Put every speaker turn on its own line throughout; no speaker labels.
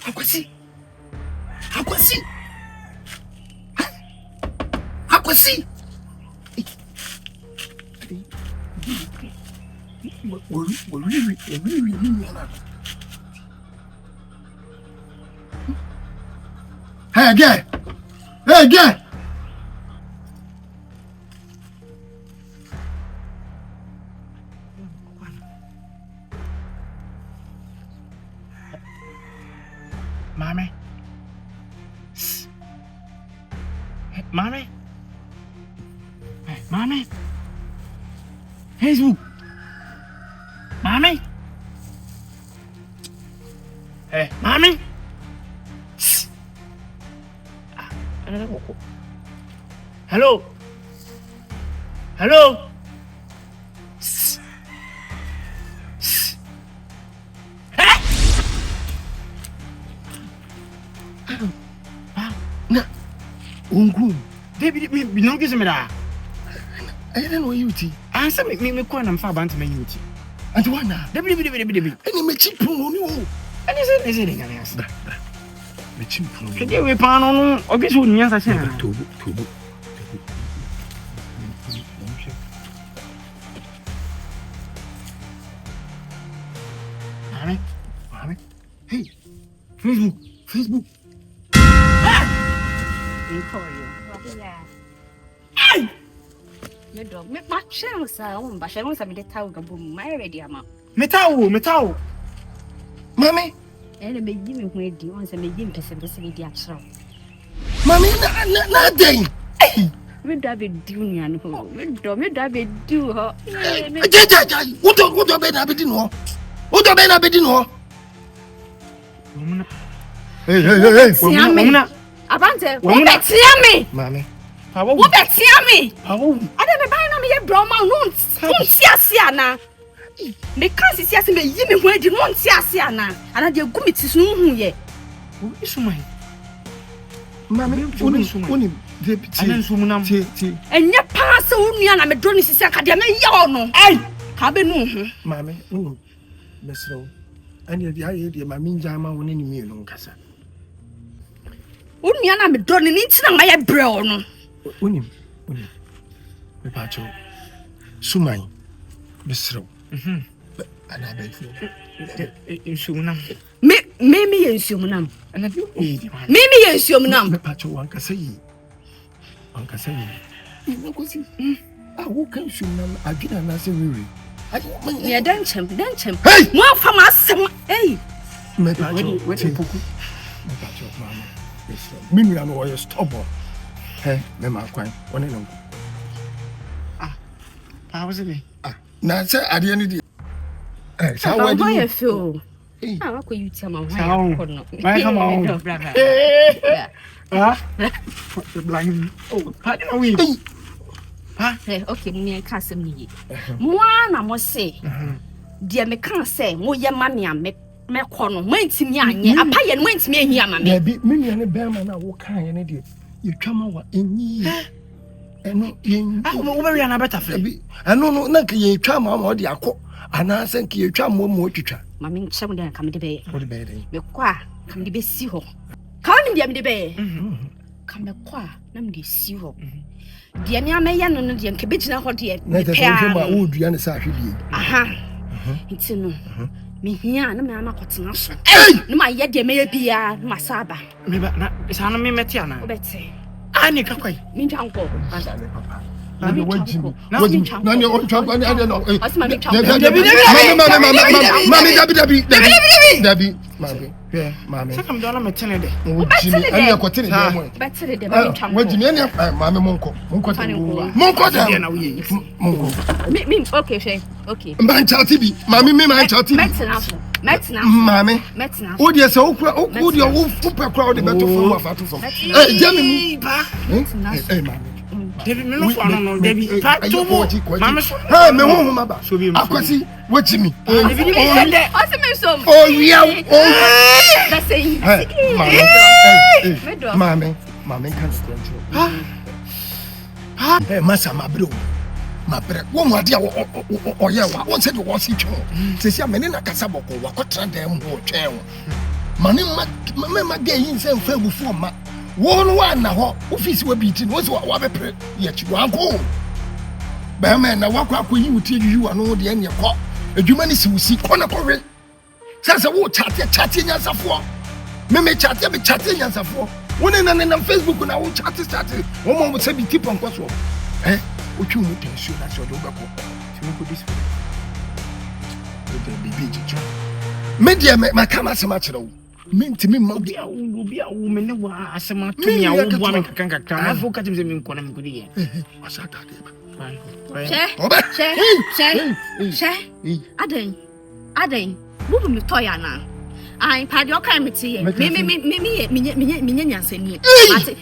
Akwasi. Hey, girl. Mommy. Facebook. Mommy. Hey, mommy. Hello. Ungu. David, me no give me that. I don't know you tea. Answer me kwa na mfa bant me yuti. Ati wana. David. Eni me chipu no. Ani se de ngane asa. Me chipu. Kede we pa no no, obi so nya sa chen. Tobo. Mami. Hey. Facebook. Hey!
Me dog, me share sa, ba share sa me de tawo gabo my ready ama.
Metal. Mami.
Ele me gi me ho edi, on se me gi mpese di atro.
Mami na den. Hey!
Me do be di nua no ho. Me do be di ho.
Jai. Wo be na be di no. Mumuna. Hey.
Mumuna. Abante, wo be tia me.
Mami.
Wo be tia me. Ade me buy na me ye broma no tia ana. Me kan si sia me yi me ho edi no tia ana. Ana de gu me ti so hu ye.
Wo isumai. Mami, oni de piti. Ana nsumuna ti.
Enye pa se wo nua na me do ni sisi aka de me ye o no. Ai, ka be no hu.
Mami, mesro. Ani de aye de mami njama wo ni mi no nkasa.
Unia na me do ni ntina ma ye bre o no.
Unim. Me pacho. Sumai. Mesro. Ana be fu. Insumunam.
Me ye insumunam.
Ana bi o yi.
Me ye insumunam.
Me pacho wankasa yi. Ngozi. Wo kan sunam adwina na se wewe.
Ya dan chem.
Hey!
Mo fa ma asem. Hey!
Me pacho. Me pacho mama. Mimi ano oye stubborn. Hey, me ma kwan. One no. How was it? Na say ade ni di. Sa wa di.
How feel? Wa ko you tell my why ko no.
Why come on? The blind. Oh, how do we?
Hey, okay, me ka sem ni. Mo na mo say. Dia me kan say mo ye mame a me kono mo ntimi anye apa ye no ntimi ahi ama me.
Bi me ne be ma na wo kan ye ne de. You twama wa enyi. Eno yen. Wo be ria na beta fre. Eno no na ke ye twama ma o de akọ. Ana sen ke ye twama mo twitwa.
Ma me nkyem de ka me de be.
Wo de be de.
Me kwa ka me de be si ho. Ka ni dia me de be. Ka me kwa na me de si ho. Dia me amaya no no de nke be gina ho de.
Na te so ma wo dua ne sa hwedie.
Aha. Nti no. Me hia na me ama kwotena so. Na ma ye de me ye bia na ma saba.
Me ba na sa na me meti ana.
Obete.
Ani ka kwai.
Me ntanko.
Papa. Na de wajimi. Na ne on twa ni ade no.
Asma me ntanko.
Dabi. Mami. Saka mdo na metene de. Wajimi ani akotene de mo.
Betere de me ntanko.
Wajimi ani mami monko. Monko da. Me
okay, she. Okay.
Mban chati bi. Mami me man chati.
Metina.
Mami. O de se o de o fupe kwa o de beto fo wa fa to fo. Jami ba. Mami. David me no fo no David. Pa to mo. Mami so. Ha me ho ma ba. Akwasi wachimi.
David me hede. O se me so.
Oh yeah.
That's it.
Mami kan stand. Ha. Masa mabro. Mabre wo mu ade a oye wa won se de wo si twa se sia mene na kasa boko wa ko tra dem ho twen wo
Mama gay in some fair before ma. One now, office will beating was what I pray. Yet you are go. Bama na walk with you till you are no the end your cop. A humanist will see corner for it. Says a war chatting as a four. Meme chatting as a four. One and on Facebook when I will chat started. One would say be tip on Coswell. Eh? What you would tell you that's your dog. To make this way. With the baby. Media make my camera so much though. Mean to me, Mobby, will be a woman. I said, my to me, I won't want to can't come. I forgot him in Conam good year. What's that?
Aden, bubu mi toya na. Ai pa de okan mi tie. Me nyansani. Ate,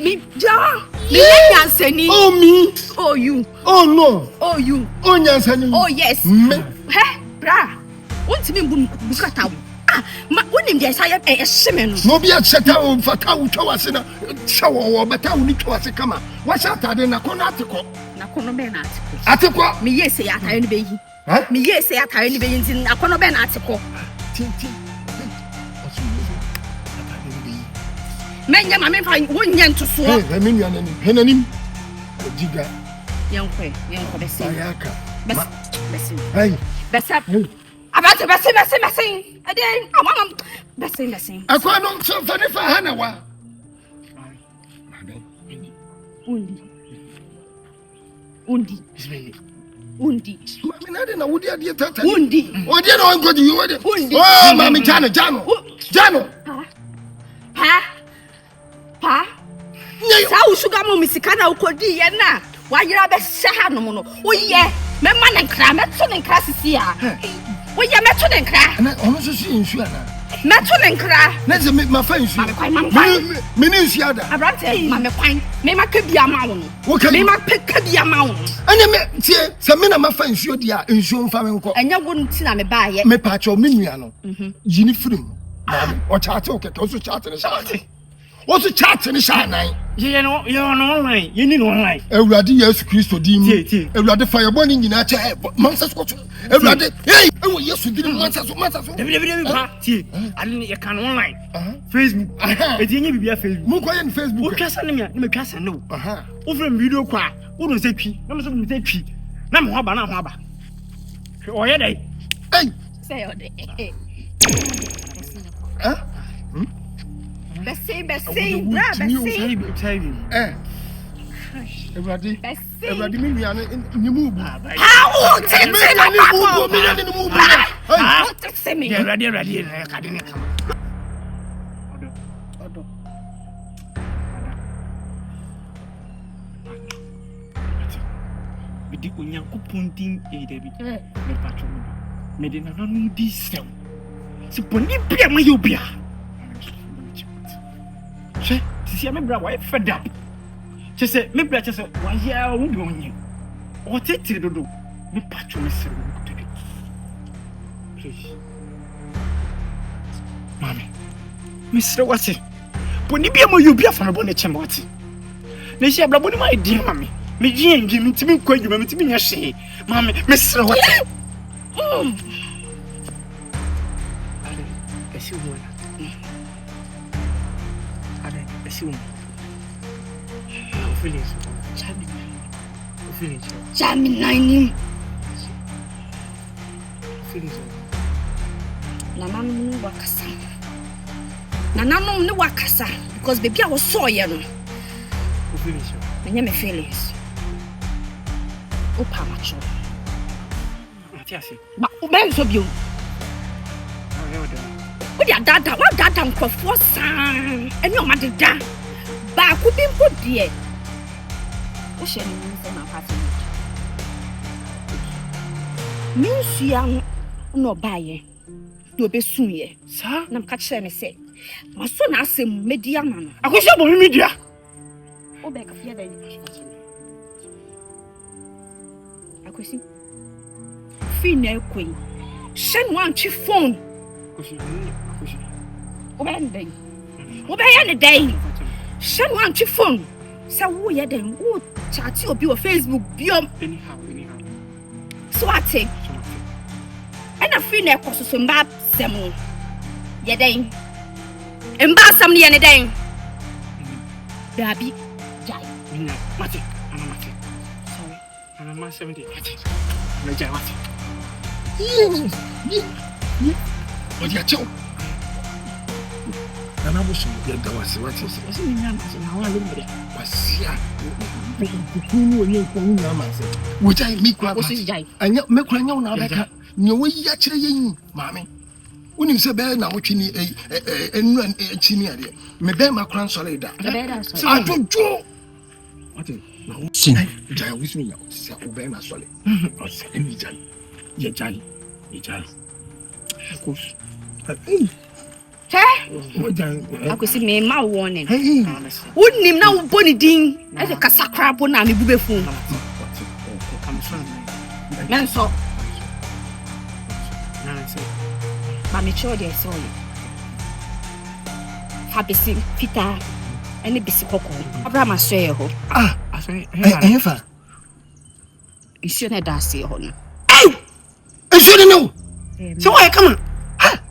me ja. Me nyansani.
Oh me.
Oh you.
Oh no.
Oh you.
Oh nyansani.
Oh yes. He, bra. Untimi bukata. Ma wonim dia say e sheme no.
No be a cheta o fata wo twa wase na. Shawo wo beta wo ni twa wase kama. Wa sha atade na kono ateko.
Na kono be na ateko.
Ateko.
Me yes ya atare no be yi. Me yes ya atare no be yi ntin na kono be na ateko.
Tintin.
Menya ma me fa wonya ntoso.
Eh, me nua nanim. Henanim. Ojiga.
Yankwe bese.
Ayaka.
Bese.
Hey.
Bese. Abate bese. Ade, amam bese.
Akwa no so fa ne fa hana wa.
Undi. Mami
na de na wudi ade tata.
Undi.
Odi na onko di wode.
Undi.
Oh, mami Jano.
Pa. Sa usuga mo misika na ukodi ye na. Wa yira be sha no mo no. Oye, me ma na nkra, me to ne nkra sisi a. Oye, me to ne nkra.
Na ono so si nsu ana.
Me to ne nkra.
Na ze me ma fa nsu. Me ni nsu ada.
Abrante, ma me kwan. Me ma ka bia ma wo no. Me ma ka bia ma wo.
Anya me tie, se me na ma fa nsu di a nsu mfa me nko.
Anya wo nti na me ba ye.
Me pa cho me nua no. Yini firim. O chaate o keke, o so chaate ne chaate. What's the chat in the shine?
You know, you're online. You need online.
Everybody, yes, Christo, Dim. Everybody, fire burning in a chair. Monsters, everybody. Hey, oh, yes, we didn't want us to matter. I
didn't, you can online. Facebook. I didn't be a Facebook.
Mukoy and Facebook.
What can I cast a no? Over video cry. Who don't say pee? No, some say pee. No, Haba. Oh, yeah, hey.
Say, oh, day.
Huh?
Bese,
everybody, me in the move.
How?
Ready. Di onyankopon din David me patron me de na no di sel se poni bia ma yo bia che ti sia me bra wa fed up che se me bra che se wa ya wo bi onye o tetiri dodo me patron me sel wo to please mami me sel wati poni bia ma yo bia fa no bo ne chemba wati ne sia bra bo ni ma di mami me jingi me timi kwa djuma me timi nya hye mama me sere what ale esi wo na feelings
chami nine
feelings
na nanu ni wakasa because baby I was so ye no
feelings
me me feelings opa macho
atiasi
ba o ben so bio o dia dada wa dada nkofo san eni o ma deda ba ku bi mpo die o she ni mi se na pati mi suya no baye do be sunye
sa
na mka kire me se maso na asem media ma no
akosha bo media
o be ka fie da ni akosi fina ekwen shen wan chi phone
akoshi
o be ya ne dai shen wan chi phone sa wo ye den wo chat obi o Facebook biom
anyhow
so ate ana fina ekoso so mba semu ye den Mba sam ne ye ne den. Dabi. Jai.
Mina, mate. Ana mate.
Sorry.
Ana ma 70. Mate. Na jai mate.
What you tell? And I was get the was what is
What's in your mate? Na wa lo mbe.
Pasia. Kuku ni ko na ma se. Wo jai mi kwa.
Wo so jai.
Anya me kwa nya na beka. Nye wo yi akire yin, maame. Unim se be na wotwe ni enu achi ni ade. Me be ma kran sole da. Ajojo. What is?
Sin.
Jai with me now. Se o be na sole. O se emi jai.
Ye jai. Ye jai. Kus.
Che?
O jai.
Akosi me ma warning.
Hey.
Wonim na wo boni din. E se kasakra bo na me bu befu.
Come from.
Men so.
Na say.
Ma me chọ dey so you. Ha besi fita. Ene besi kokko. Abraham aswe ho.
Ah,
Aso.
fa.
Isu na da se ho no.
Hey! Esho no.
So why come on?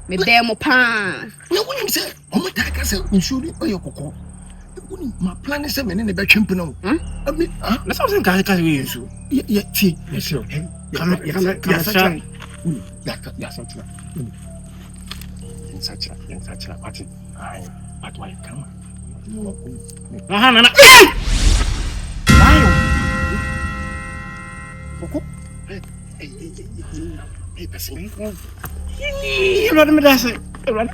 Me be mo pa.
Na wonim se o mo ta ka se insuri o ye kokko. Wonim ma plan se me ne be twempu no. Ami
Na something ka we use.
ye ti. Yes.
Come try.
Ya sachira. Sachira. Ati. Ai, but why come?
Na.
Kokko. Hey, person.
Run me that's it. Run.